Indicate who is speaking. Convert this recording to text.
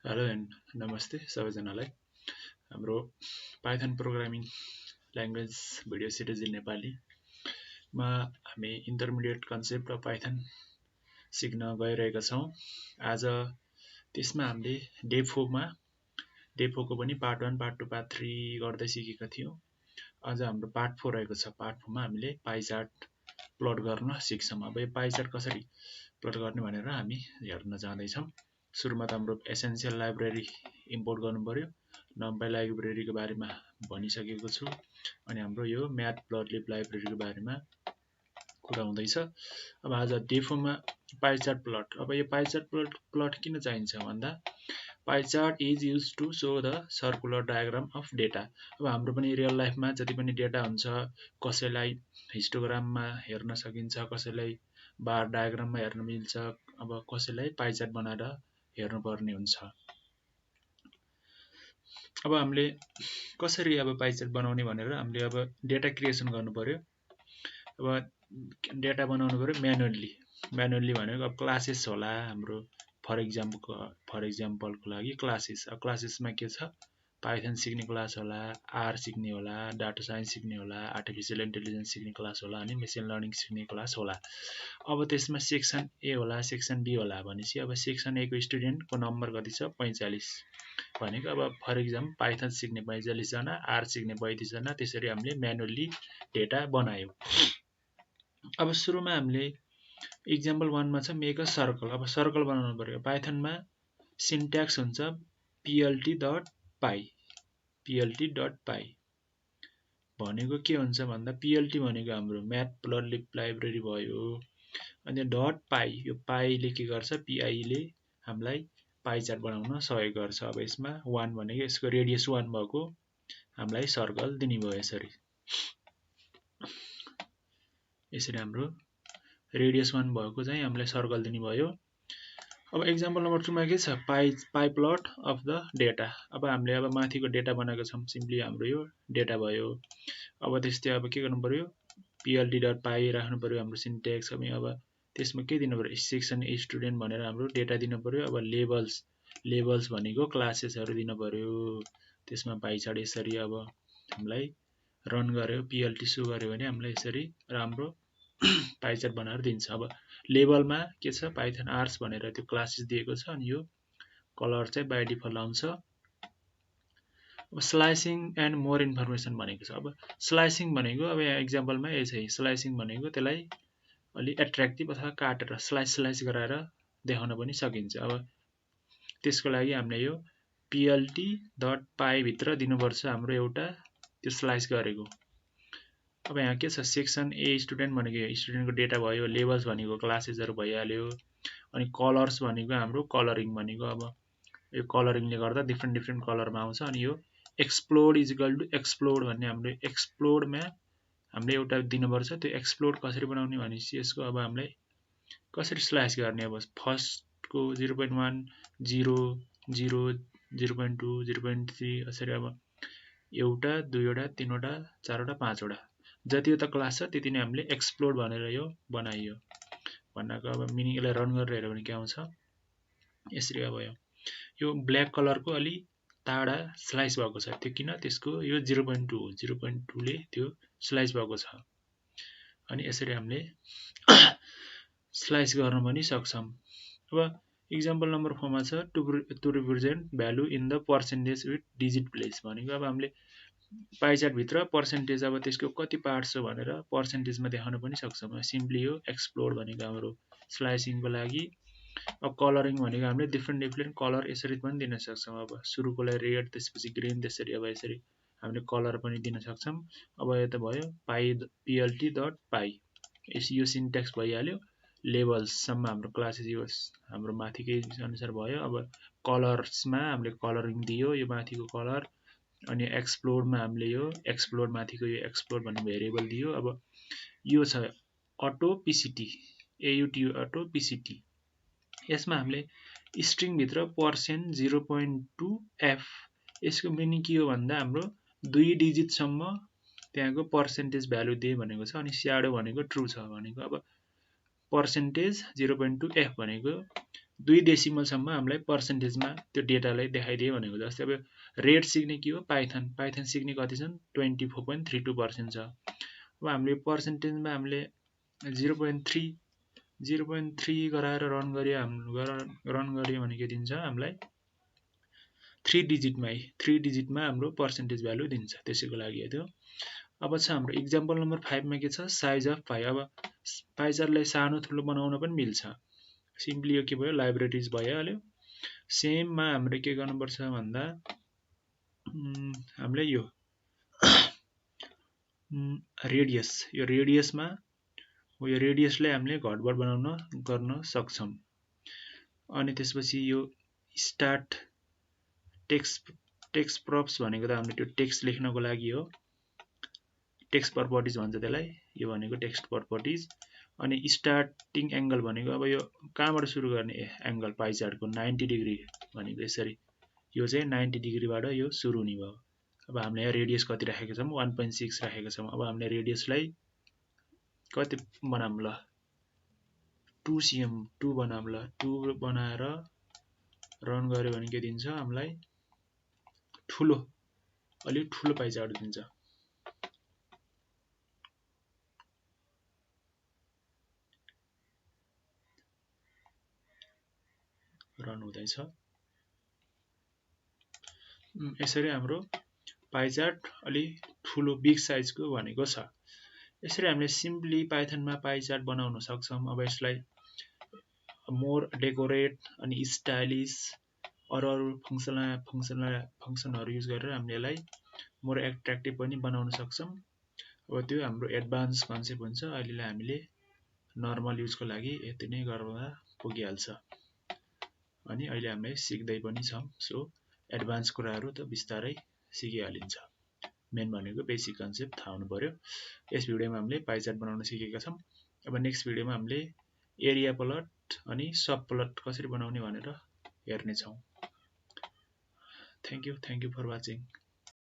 Speaker 1: Hello and नमस्ते सबैजनालाई। हाम्रो Python programming language video series in नेपालीमा हामी इन्टरमिडिएट कन्सेप्ट अफ पाइथन सिक्न गइरहेका छौँ। आज त्यसमा हामीले डे 4 को पनि पार्ट 1, पार्ट 2, पार्ट 3 गर्दै सिकेका थियौँ। आज हाम्रो पार्ट 4 रहेको छ। पार्ट 4 मा हामीले पाइ चार्ट प्लट गर्न सिक्छौँ। अब यो पाइ चार्ट कसरी प्लट गर्ने भनेर हामी हेर्न जाँदैछौँ। सुरुमा त हाम्रो एसेन्सियल लाइब्रेरी इम्पोर्ट गर्नु पर्यो। नम्पाई लाइब्रेरीको बारेमा भनिसकेको छु। अनि हाम्रो यो म्याटप्लटलिब लाइब्रेरीको बारेमा कुरा हुँदैछ। अब आज डे 4 मा पाइ चार्ट प्लट। अब यो पाइ चार्ट प्लट किन चाहिन्छ भन्दा pie chart is use to show the circular diagram of data. अब हाम्रो पनि रियल लाइफमा जति पनि डेटा हुन्छ, कसैलाई हिस्टोग्राममा हेर्न सकिन्छ, कसैलाई बार डायग्राममा हेर्न मिल्छ, अब कसैलाई पाइ चार्ट बनाएर हेर्नु पर्ने हुन्छ। अब हामीले कसरी अब पाइ चार्ट बनाउने भनेर हामीले अब डेटा क्रिएसन गर्नु पर्यो। अब डेटा बनाउनु पर्यो म्यानुअल्ली भनेको अब क्लासेस होला हाम्रो। फर इक्जाम्पलको लागि क्लासेस। अब क्लासेसमा के छ, पाइथन सिक्ने क्लास होला, आर सिक्ने होला, डाटा साइन्स सिक्ने होला, आर्टिफिसियल इन्टेलिजेन्स सिक्ने क्लास होला, अनि मेसिन लर्निङ सिक्ने क्लास होला। अब त्यसमा सेक्सन ए होला, सेक्सन बी होला भनेपछि अब सेक्सन ए को स्टुडेन्टको नम्बर कति छ, 45 भनेको अब फर इक्जाम्पल पाइथन सिक्ने 45 जना, आर सिक्ने 35 जना, त्यसरी हामीले म्यानुअल्ली डेटा बनायौँ। अब सुरुमा हामीले इक्जाम्पल 1 मा छ मेक अ सर्कल। अब सर्कल बनाउनु पर्यो। पाइथनमा सिन्ट्याक्स हुन्छ plt.py भनेको के हुन्छ भन्दा plt भनेको हाम्रो म्याटप्लटलिब लाइब्रेरी भयो। अनि .py, यो पाईले के गर्छ, पी ले हामीलाई पाइ चार्ट बनाउन सहयोग गर्छ। अब यसमा 1 भनेको यसको रेडियस 1 भएको हामीलाई सर्कल दिने भयो। यसरी हाम्रो रेडियस 1 भएको चाहिँ हामीलाई सर्कल दिने भयो। अब एक्जाम्पल नम्बर 2 मा के छ, पाइ प्लट अफ द डेटा। अब हामीले अब माथिको डेटा बनाएको छौँ, सिम्पली हाम्रो यो डेटा भयो। अब त्यस्तै अब के गर्नु पर्यो, plt.py राख्नु पर्यो हाम्रो सिन्ट्याक्स। अब त्यसमा के दिनु पर्यो, सेक्सन ए स्टुडेन्ट भनेर हाम्रो डेटा दिनु पर्यो। अब लेभल्स भनेको क्लासेसहरू दिनु पर्यो। त्यसमा पाइ चार्ट यसरी अब हामीलाई रन गर्यो, plt सो गर्यो भने हामीलाई यसरी राम्रो पाइ चार्ट बनाएर दिन्छ। अब लेभलमा के छ, पाइथन आर्ट्स भनेर त्यो क्लासेस दिएको छ। अनि यो कलर चाहिँ बाइ डिफल्ट आउँछ। अब स्लाइसिङ एन्ड मोर इन्फर्मेसन भनेको छ। अब स्लाइसिङ भनेको अब यहाँ एक्जाम्पलमा यही छ। स्लाइसिङ भनेको त्यसलाई अलि एट्र्याक्टिभ अथवा काटेर स्लाइस गराएर देखाउन पनि सकिन्छ। अब त्यसको लागि हामीले यो plt.py भित्र दिनुपर्छ हाम्रो एउटा त्यो स्लाइस गरेको। अब यहाँ के छ, सेक्सन ए स्टुडेन्ट भनेको स्टुडेन्टको डेटा भयो, लेभल्स भनेको क्लासेसहरू भइहाल्यो, अनि कलर्स भनेको हाम्रो कलरिङ भनेको अब यो कलरिङले गर्दा डिफ्रेन्ट कलरमा आउँछ। अनि यो एक्सप्लोड इजिकल टु एक्सप्लोड भन्ने हाम्रो एक्सप्लोडमा हामीले एउटा दिनुपर्छ। त्यो एक्सप्लोड कसरी बनाउने भनेपछि यसको अब हामीलाई कसरी स्लाइस गर्ने, अब फर्स्टको 0.1 0 0 0.2 0.3 यसरी अब एउटा, दुईवटा, तीनवटा, चारवटा, पाँचवटा जतिवटा क्लास छ त्यति नै हामीले एक्सप्लोड भनेर यो बनाइयो भन्नको अब मिनिङ। यसलाई रन गरेर हेऱ्यो भने के आउँछ, यसरी अब यो ब्ल्याक कलरको अलि टाढा स्लाइस भएको छ। त्यो किन, त्यसको यो 0.2 हो, 0.2 ले त्यो स्लाइस भएको छ। अनि यसरी हामीले स्लाइस गर्न पनि सक्छौँ। अब इक्जाम्पल नम्बर 4 मा छ to represent value in the percentage with digit place भनेको अब हामीले पाइ चार्ट भित्र पर्सेन्टेज अब त्यसको कति पार्ट छ भनेर पर्सेन्टेजमा देखाउन पनि सक्छौँ। सिम्पली यो एक्सप्लोड भनेको हाम्रो स्लाइसिङको लागि। अब कलरिङ भनेको हामीले डिफ्रेन्ट कलर यसरी पनि दिन सक्छौँ। अब सुरुकोलाई रेड, त्यसपछि ग्रीन, त्यसरी अब यसरी हामीले कलर पनि दिन सक्छौँ। अब यो त भयो plt.py, यो सिन्ट्याक्स भइहाल्यो। लेभल्ससम्म हाम्रो क्लासेस यो हाम्रो माथिकै अनुसार भयो। अब कलर्समा हामीले कलरिङ दियो, यो माथिको कलर। अनि एक्सप्लोडमा हामीले यो एक्सप्लोड माथिको यो एक्सप्लोड भन्ने भेरिएबल दियो। अब यो छ अटो पिसिटी, AUTO अटो पिसिटी। यसमा हामीले स्ट्रिङभित्र %0.2f, यसको मिनिङ के हो भन्दा हाम्रो 2 डिजिटसम्म त्यहाँको पर्सेन्टेज भ्यालु दिए भनेको छ। अनि स्याडो भनेको ट्रु छ भनेको अब पर्सेन्टेज 0.2f भनेको 2 डेसिमलसम्म हामीलाई पर्सेन्टेजमा त्यो डेटालाई देखाइदियो भनेको। जस्तै अब रेट सिक्ने के हो पाइथन सिक्ने कति छन् 24.32% छ। अब हामीले पर्सेन्टेजमा हामीले 0.3 गराएर रन गरियो भने के दिन्छ हामीलाई 3 डिजिटमा हाम्रो पर्सेन्टेज भ्यालु दिन्छ। त्यसैको लागि त्यो। अब छ हाम्रो इक्जाम्पल नम्बर 5 मा के छ साइज अफ पाइ। अब पाइ चार्टलाई सानो ठुलो बनाउन पनि मिल्छ। सिम्पली यो के भयो लाइब्रेरिज भइहाल्यो। सेममा हामीले के गर्नुपर्छ भन्दा हामीले यो रेडियस यो रेडियसलाई हामीले घटबड गर्न सक्छौं। अनि त्यसपछि यो स्टार्ट टेक्स्ट प्रप्स भनेको त हामीले त्यो टेक्स्ट लेख्नको लागि हो। टेक्स्ट प्रपर्टिज भन्छ त्यसलाई। यो भनेको टेक्स्ट प्रपर्टिज। अनि स्टार्टिङ एंगल भनेको अब यो कहाँबाट सुरु गर्ने एंगल पाइ चार्टको 90 डिग्री भनेको यसरी यो चाहिँ 90 डिग्रीबाट यो सुरु हुने भयो। अब हामीले यहाँ रेडियस कति राखेका छौं 1.6 राखेका छौं। अब हामीले रेडियसलाई कति बनाम ल 2 cm 2 बनाम ल 2 बनाएर रन गर्यो भने के दिन्छ हामीलाई अलि ठुलो पाइ चार्ट दिन्छ। रन हुँदैछ। यसरी हाम्रो पाइ चार्ट अलि ठुलो बिग साइजको भनेको छ। यसरी हामीले सिम्पली पाइथनमा पाइ चार्ट बनाउन सक्छौं। अब यसलाई मोर डेकोरेट अनि स्टाइलिश अरु फंक्सनहरु युज गरेर हामीले यसलाई मोर एट्र्याक्टिभ पनि बनाउन सक्छौं। अब त्यो हाम्रो एडभान्स कन्सेप्ट हुन्छ। अहिलेलाई हामीले नर्मल युजको लागि यति नै गर्दा पुगिहाल्छ। अनि अहिले हामीले सिक्दै पनि छौं। सो एडभान्स कुराहरु त बिस्तारै सिकिहालिन्छ। मेन भनेको बेसिक कन्सेप्ट थाहा हुनु पर्यो। यस भिडियोमा हामीले पाइ चार्ट बनाउन सिकेका छौं। अब नेक्स्ट भिडियोमा हामीले एरिया प्लट अनि सब प्लट कसरी बनाउने भनेर हेर्ने छौं। Thank you for watching.